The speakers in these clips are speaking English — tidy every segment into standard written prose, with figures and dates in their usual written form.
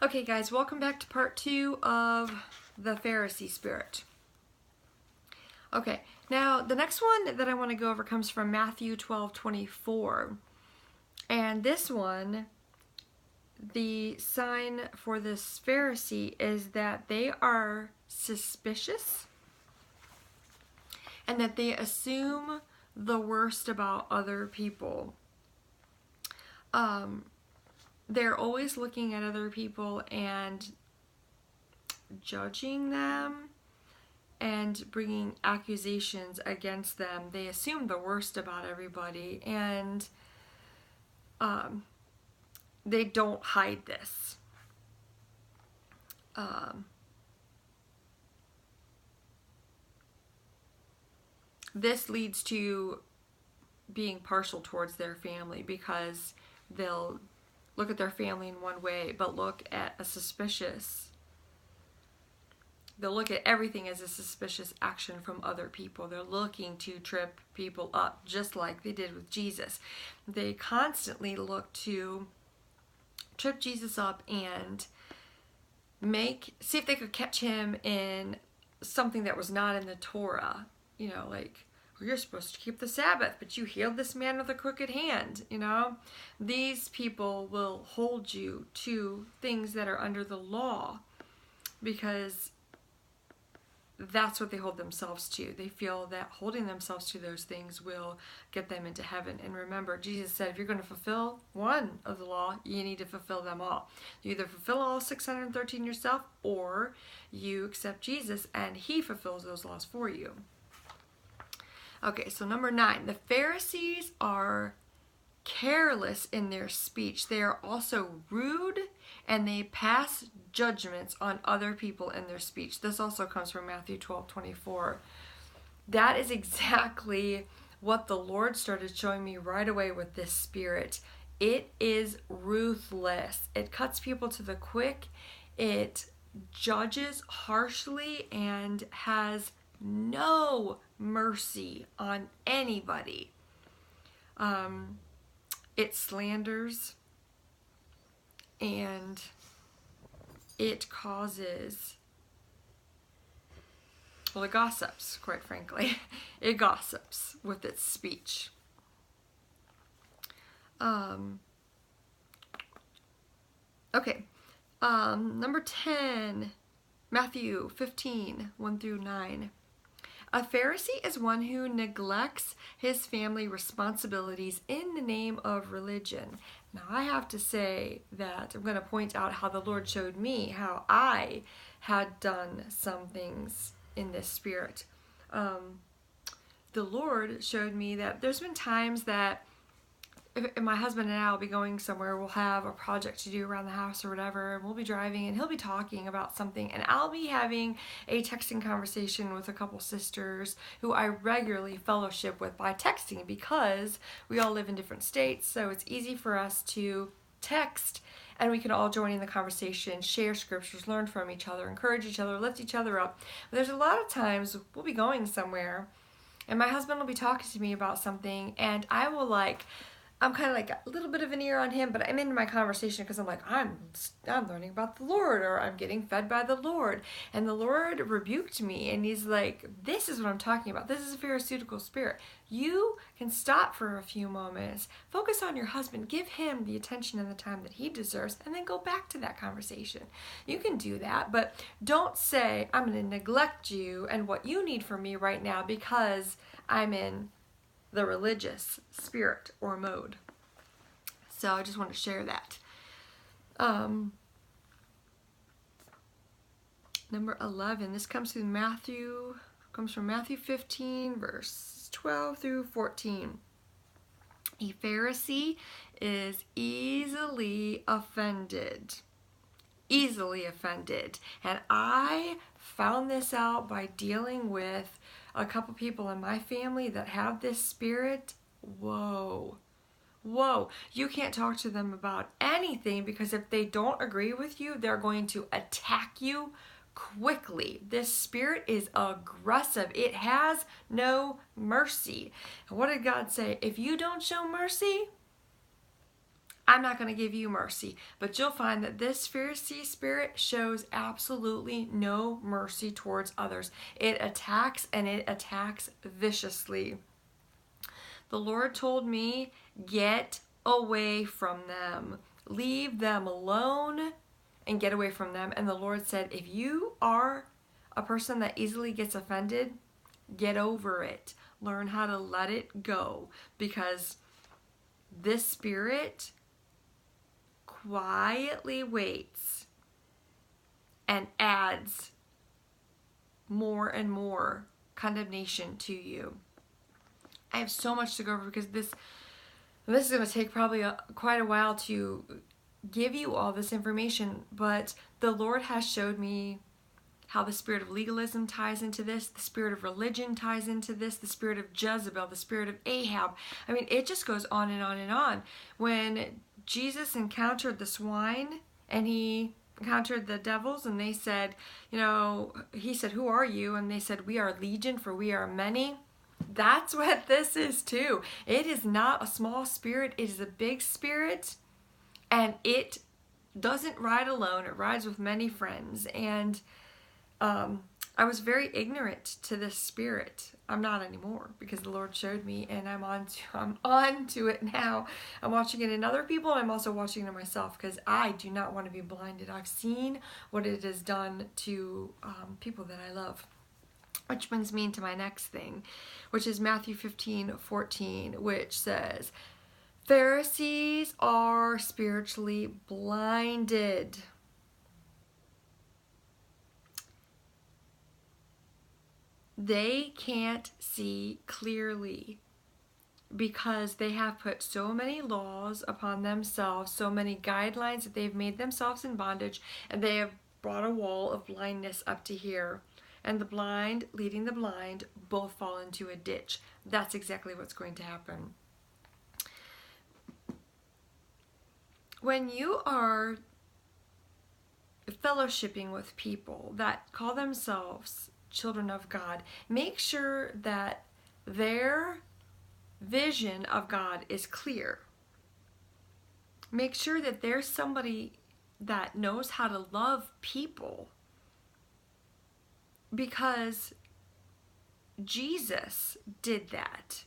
Okay guys, welcome back to part 2 of the Pharisee Spirit. Okay, now the next one that I want to go over comes from Matthew 12:24. And this one, the sign for this Pharisee is that they are suspicious and that they assume the worst about other people. They're always looking at other people and judging them and bringing accusations against them. They assume the worst about everybody, and they don't hide this. This leads to being partial towards their family, because they'll look at their family in one way, but look at they'll look at everything as a suspicious action from other people. They're looking to trip people up, just like they did with Jesus. They constantly look to trip Jesus up and see if they could catch him in something that was not in the Torah. You know, like, well, you're supposed to keep the Sabbath, but you healed this man with a crooked hand, you know? These people will hold you to things that are under the law because that's what they hold themselves to. They feel that holding themselves to those things will get them into heaven. And remember, Jesus said, if you're going to fulfill one of the law, you need to fulfill them all. You either fulfill all 613 yourself, or you accept Jesus and he fulfills those laws for you. Okay, so number 9, the Pharisees are careless in their speech. They are also rude, and they pass judgments on other people in their speech. This also comes from Matthew 12:24. That is exactly what the Lord started showing me right away with this spirit. It is ruthless. It cuts people to the quick. It judges harshly and has no mercy on anybody. It slanders, and it causes, well, it gossips, quite frankly. It gossips with its speech. Okay, number 10, Matthew 15:1-9. A Pharisee is one who neglects his family responsibilities in the name of religion. Now, I have to say that I'm going to point out how the Lord showed me how I had done some things in this spirit. The Lord showed me that there's been times that if my husband and I will be going somewhere, we'll have a project to do around the house or whatever, and we'll be driving and he'll be talking about something, and I'll be having a texting conversation with a couple sisters who I regularly fellowship with by texting, because we all live in different states, so it's easy for us to text and we can all join in the conversation, share scriptures, learn from each other, encourage each other, lift each other up. But there's a lot of times we'll be going somewhere and my husband will be talking to me about something, and I will I'm kind of like a little bit of an ear on him, but I'm in my conversation because I'm like, I'm learning about the Lord, or I'm getting fed by the Lord. And the Lord rebuked me, and he's like, this is what I'm talking about. This is a Pharisaical spirit. You can stop for a few moments, focus on your husband, give him the attention and the time that he deserves, and then go back to that conversation. You can do that, but don't say, I'm going to neglect you and what you need from me right now because I'm in the religious spirit or mode. So I just want to share that. Number 11, this comes from Matthew 15, verse 12-14. A Pharisee is easily offended. And I found this out by dealing with a couple people in my family that have this spirit. Whoa. You can't talk to them about anything, because if they don't agree with you, they're going to attack you quickly. This spirit is aggressive. It has no mercy. And what did God say? If you don't show mercy, I'm not going to give you mercy. But you'll find that this Pharisee spirit shows absolutely no mercy towards others. It attacks, and it attacks viciously. The Lord told me, get away from them. Leave them alone and get away from them. And the Lord said, if you are a person that easily gets offended, get over it. Learn how to let it go, because this spirit quietly waits and adds more and more condemnation to you. I have so much to go over because this is going to take probably quite a while to give you all this information, but the Lord has showed me how the spirit of legalism ties into this, the spirit of religion ties into this, the spirit of Jezebel, the spirit of Ahab. I mean, it just goes on and on and on. When Jesus encountered the swine and he encountered the devils and they said, he said, who are you? And they said, we are legion, for we are many. That's what this is too. It is not a small spirit. It is a big spirit, and it doesn't ride alone. It rides with many friends. And I was very ignorant to this spirit. I'm not anymore, because the Lord showed me, and I'm on to it now. I'm watching it in other people, and I'm also watching it in myself, because I do not want to be blinded. I've seen what it has done to people that I love. Which brings me into my next thing, which is Matthew 15:14, which says, Pharisees are spiritually blinded. They can't see clearly because they have put so many laws upon themselves, so many guidelines that they've made themselves in bondage, and they have brought a wall of blindness up to here. And the blind leading the blind both fall into a ditch. That's exactly what's going to happen. When you are fellowshipping with people that call themselves children of God, make sure that their vision of God is clear. Make sure that there's somebody that knows how to love people, because Jesus did that.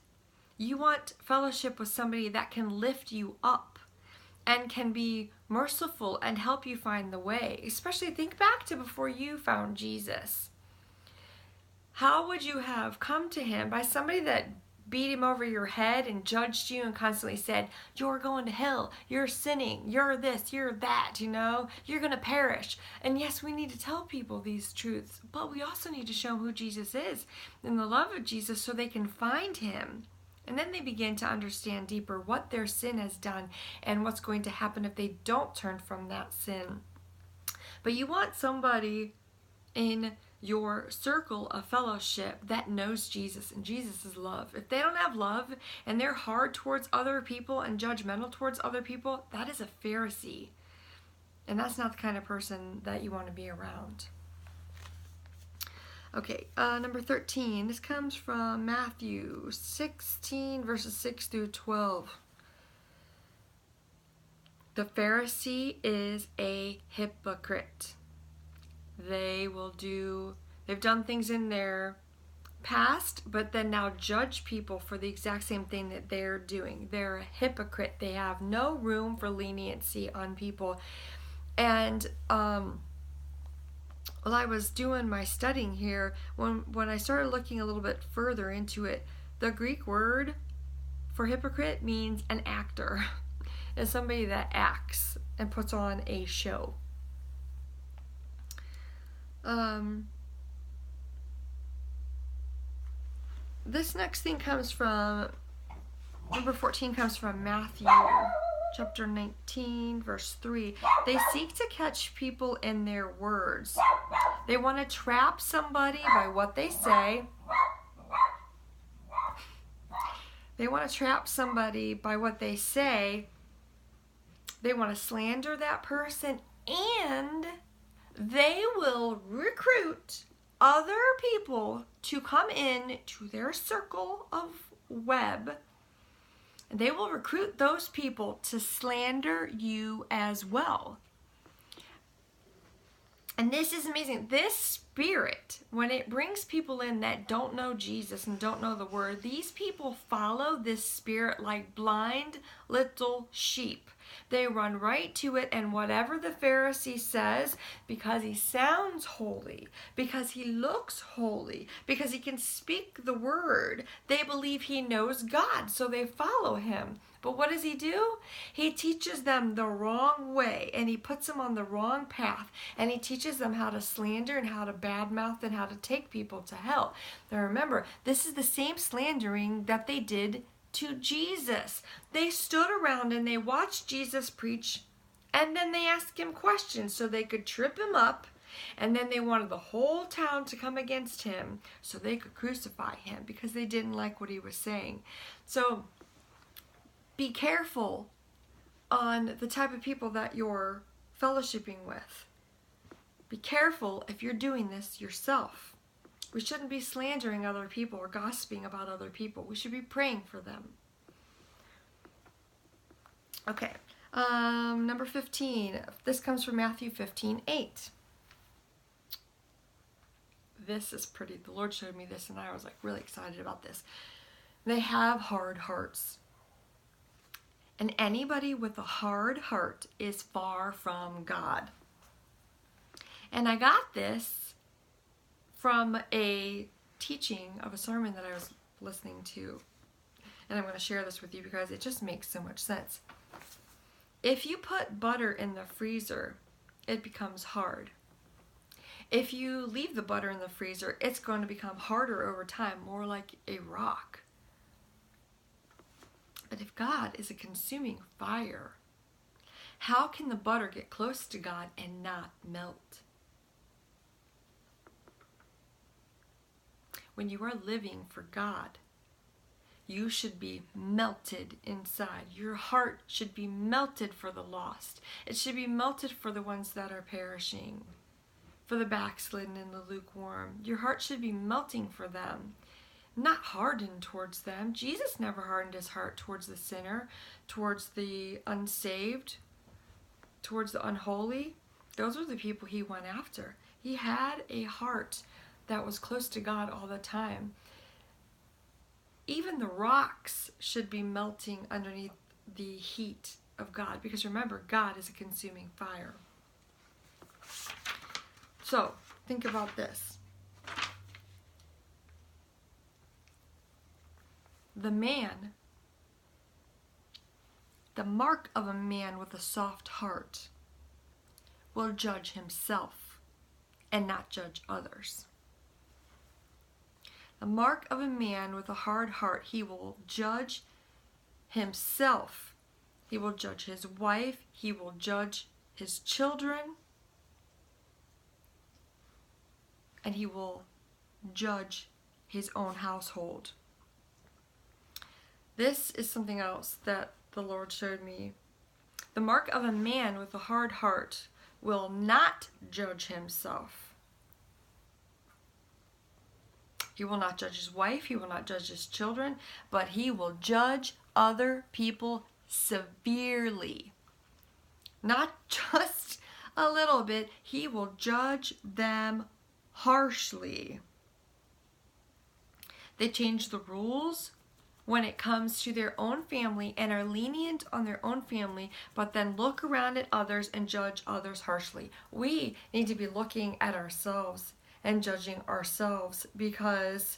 You want fellowship with somebody that can lift you up and can be merciful and help you find the way. Especially think back to before you found Jesus. How would you have come to him? By somebody that beat him over your head and judged you and constantly said, you're going to hell, you're sinning, you're this, you're that, you're going to perish. And yes, we need to tell people these truths, but we also need to show them who Jesus is and the love of Jesus so they can find him. And then they begin to understand deeper what their sin has done and what's going to happen if they don't turn from that sin. But you want somebody in your circle of fellowship that knows Jesus and Jesus' love. If they don't have love and they're hard towards other people and judgmental towards other people, that is a Pharisee. And that's not the kind of person that you want to be around. Okay, number 13. This comes from Matthew 16, verses 6 through 12. The Pharisee is a hypocrite. They've done things in their past, but then now judge people for the exact same thing that they're doing. They're a hypocrite. They have no room for leniency on people. And while I was doing my studying here, when I started looking a little bit further into it, the Greek word for hypocrite means an actor. It's somebody that acts and puts on a show. This next thing comes from, number 14 comes from Matthew chapter 19, verse 3. They seek to catch people in their words. They want to trap somebody by what they say. They want to trap somebody by what they say. They want to slander that person, and they will recruit other people to come in to their circle of web And they will recruit those people to slander you as well. And this is amazing. This spirit, when it brings people in that don't know Jesus and don't know the word, these people follow this spirit like blind little sheep. They run right to it, and whatever the Pharisee says, because he sounds holy, because he looks holy, because he can speak the word, they believe he knows God, so they follow him. But what does he do? He teaches them the wrong way, and he puts them on the wrong path, and he teaches them how to slander and how to badmouth and how to take people to hell. Now remember, this is the same slandering that they did to Jesus. They stood around and they watched Jesus preach, and then they asked him questions so they could trip him up, and then they wanted the whole town to come against him so they could crucify him because they didn't like what he was saying. So be careful on the type of people that you're fellowshipping with. Be careful if you're doing this yourself. We shouldn't be slandering other people or gossiping about other people. We should be praying for them. Okay, number 15. This comes from Matthew 15:8. This is pretty. The Lord showed me this, and I was like really excited about this. They have hard hearts. And anybody with a hard heart is far from God. And I got this from a teaching of a sermon that I was listening to. And I'm going to share this with you because it just makes so much sense. If you put butter in the freezer, it becomes hard. If you leave the butter in the freezer, it's going to become harder over time, more like a rock. But if God is a consuming fire, how can the butter get close to God and not melt? When you are living for God, you should be melted inside. Your heart should be melted for the lost. It should be melted for the ones that are perishing, for the backslidden and the lukewarm. Your heart should be melting for them, not hardened towards them. Jesus never hardened his heart towards the sinner, towards the unsaved, towards the unholy. Those were the people he went after. He had a heart that was close to God all the time. Even the rocks should be melting underneath the heat of God, because remember, God is a consuming fire. So, think about this. The mark of a man with a soft heart will judge himself and not judge others. The mark of a man with a hard heart, he will judge himself. He will judge his wife. He will judge his children. And he will judge his own household. This is something else that the Lord showed me. The mark of a man with a hard heart will not judge himself. He will not judge his wife. He will not judge his children. But he will judge other people severely. Not just a little bit. He will judge them harshly. They change the rules when it comes to their own family and are lenient on their own family, but then look around at others and judge others harshly. We need to be looking at ourselves and judging ourselves, because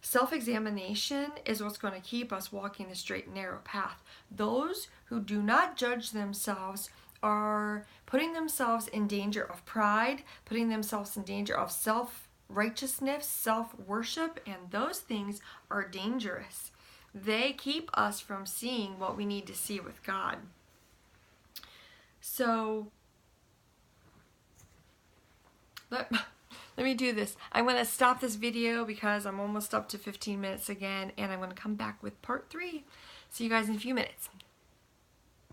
self-examination is what's going to keep us walking the straight and narrow path. Those who do not judge themselves are putting themselves in danger of pride, putting themselves in danger of self-righteousness, self-worship, and those things are dangerous. They keep us from seeing what we need to see with God. So, let me do this. I'm going to stop this video because I'm almost up to 15 minutes again, and I'm going to come back with part 3. See you guys in a few minutes.